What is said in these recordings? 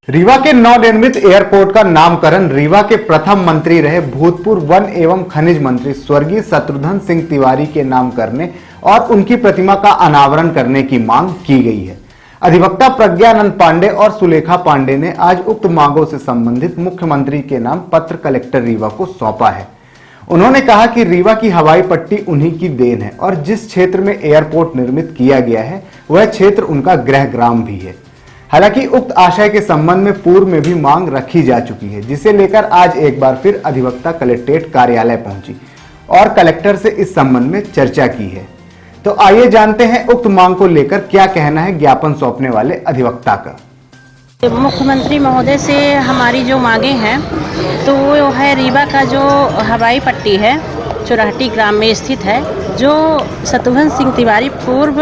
रीवा के नवनिर्मित एयरपोर्ट का नामकरण रीवा के प्रथम मंत्री रहे भूतपूर्व वन एवं खनिज मंत्री स्वर्गीय शत्रुघ्न सिंह तिवारी के नाम करने और उनकी प्रतिमा का अनावरण करने की मांग की गई है। अधिवक्ता प्रज्ञानंद पांडे और सुलेखा पांडे ने आज उक्त मांगों से संबंधित मुख्यमंत्री के नाम पत्र कलेक्टर रीवा को सौंपा है। उन्होंने कहा कि रीवा की हवाई पट्टी उन्हीं की देन है और जिस क्षेत्र में एयरपोर्ट निर्मित किया गया है वह क्षेत्र उनका गृह ग्राम भी है। हालांकि उक्त आशय के संबंध में पूर्व में भी मांग रखी जा चुकी है, जिसे लेकर आज एक बार फिर अधिवक्ता कलेक्ट्रेट कार्यालय पहुंची और कलेक्टर से इस संबंध में चर्चा की है। तो आइए जानते हैं उक्त मांग को लेकर क्या कहना है ज्ञापन सौंपने वाले अधिवक्ता का। मुख्यमंत्री महोदय से हमारी जो मांगे हैं तो वो है रीवा का जो हवाई पट्टी है चुराहटी ग्राम में स्थित है, जो शत्रुघ्न सिंह तिवारी पूर्व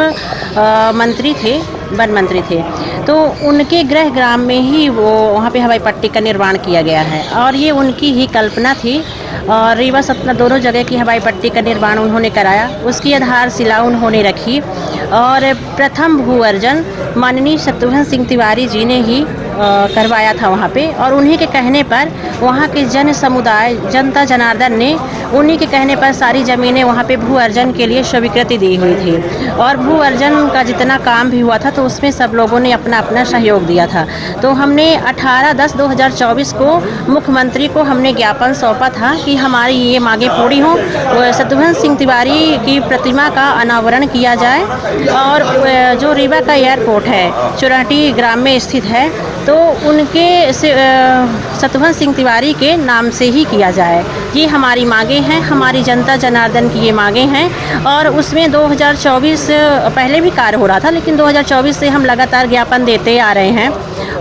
मंत्री थे, वन मंत्री थे, तो उनके गृह ग्राम में ही वो वहाँ पे हवाई पट्टी का निर्माण किया गया है और ये उनकी ही कल्पना थी। और रीवा सतना दोनों जगह की हवाई पट्टी का निर्माण उन्होंने कराया, उसकी आधारशिला उन्होंने रखी और प्रथम भू अर्जन माननीय शत्रुघ्न सिंह तिवारी जी ने ही करवाया था वहाँ पे। और उन्हीं के कहने पर वहाँ के जन समुदाय जनता जनार्दन ने उन्हीं के कहने पर सारी ज़मीनें वहाँ पे भू अर्जन के लिए स्वीकृति दी हुई थी और भू अर्जन का जितना काम भी हुआ था तो उसमें सब लोगों ने अपना अपना सहयोग दिया था। तो हमने 18/10/2024 को मुख्यमंत्री को हमने ज्ञापन सौंपा था कि हमारी ये मांगे पूरी हों, शत्रुघ्न सिंह तिवारी की प्रतिमा का अनावरण किया जाए और जो रीवा का एयरपोर्ट है चुराहटी ग्राम में स्थित है तो उनके शत्रुघ्न सिंह तिवारी के नाम से ही किया जाए। ये हमारी मांगे हैं, हमारी जनता जनार्दन की ये मांगे हैं। और उसमें 2024 पहले भी कार्य हो रहा था, लेकिन 2024 से हम लगातार ज्ञापन देते आ रहे हैं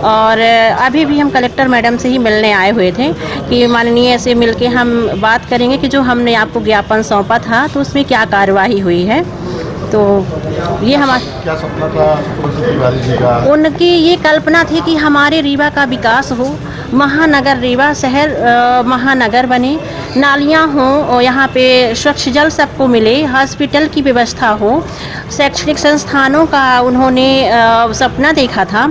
और अभी भी हम कलेक्टर मैडम से ही मिलने आए हुए थे कि माननीय से मिलके हम बात करेंगे कि जो हमने आपको ज्ञापन सौंपा था तो उसमें क्या कार्यवाही हुई है। तो ये हमारा क्या सपना था तिवारी जी का? उनकी ये कल्पना थी कि हमारे रीवा का विकास हो, महानगर रीवा शहर महानगर बने, नालियाँ हों, यहाँ पे स्वच्छ जल सबको मिले, हॉस्पिटल की व्यवस्था हो, शैक्षणिक संस्थानों का उन्होंने सपना देखा था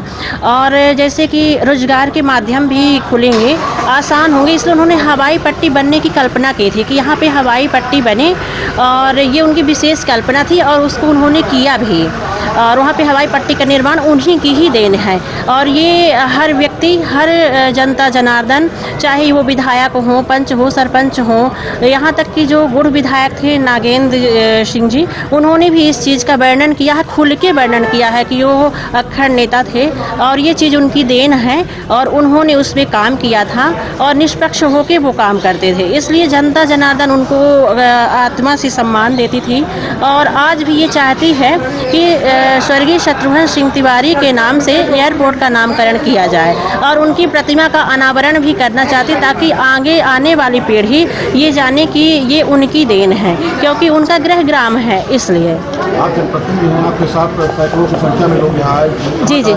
और जैसे कि रोजगार के माध्यम भी खुलेंगे, आसान होंगे, इसलिए उन्होंने हवाई पट्टी बनने की कल्पना की थी कि यहाँ पे हवाई पट्टी बने और ये उनकी विशेष कल्पना थी और उसको उन्होंने किया भी। और वहाँ पे हवाई पट्टी का निर्माण उन्हीं की ही देन है और ये हर व्यक्ति, हर जनता जनार्दन, चाहे वो विधायक हो, पंच हो, सरपंच हो, यहाँ तक कि जो गुड़ विधायक थे नागेंद्र सिंह जी, उन्होंने भी इस चीज़ का वर्णन किया है, खुल के वर्णन किया है कि वो अक्खड़ नेता थे और ये चीज़ उनकी देन है और उन्होंने उसमें काम किया था और निष्पक्ष होकर वो काम करते थे। इसलिए जनता जनार्दन उनको आत्मा से सम्मान देती थी और आज भी ये चाहती है कि स्वर्गीय शत्रुघ्न सिंह तिवारी के नाम से एयरपोर्ट का नामकरण किया जाए और उनकी प्रतिमा का अनावरण भी करना चाहती ताकि आगे आने वाली पीढ़ी ये जाने कि ये उनकी देन है, क्योंकि उनका गृह ग्राम है। इसलिए आप जनप्रतिनिधि हैं, आपके साथ सैकड़ों की संख्या में लोग यहाँ आए। जी जी,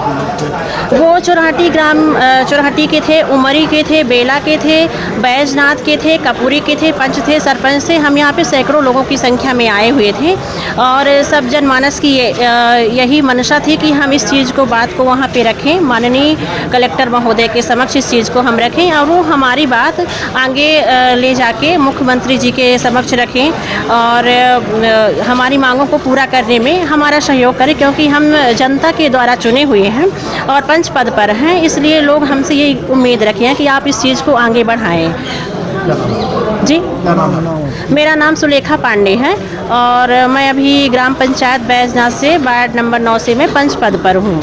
वो चुराहटी ग्राम चुराहटी के थे, उमरी के थे, बेला के थे, बैजनाथ के थे, कपूरी के थे, पंच थे, सरपंच थे। हम यहाँ पे सैकड़ों लोगों की संख्या में आए हुए थे और सब जनमानस की यही मंशा थी कि हम इस चीज़ को बात को वहाँ पे रखें, माननीय कलेक्टर महोदय के समक्ष इस चीज़ को हम रखें और वो हमारी बात आगे ले जाके मुख्यमंत्री जी के समक्ष रखें और हमारी मांगों को पूरा करने में हमारा सहयोग करें, क्योंकि हम जनता के द्वारा चुने हुए हैं और पंच पद पर हैं। इसलिए लोग हमसे ये उम्मीद रखें कि आप इस चीज़ को आगे बढ़ाएं। जी, मेरा नाम सुलेखा पांडे है और मैं अभी ग्राम पंचायत बैजनाथ से वार्ड नंबर 9 से मैं पंच पद पर हूँ।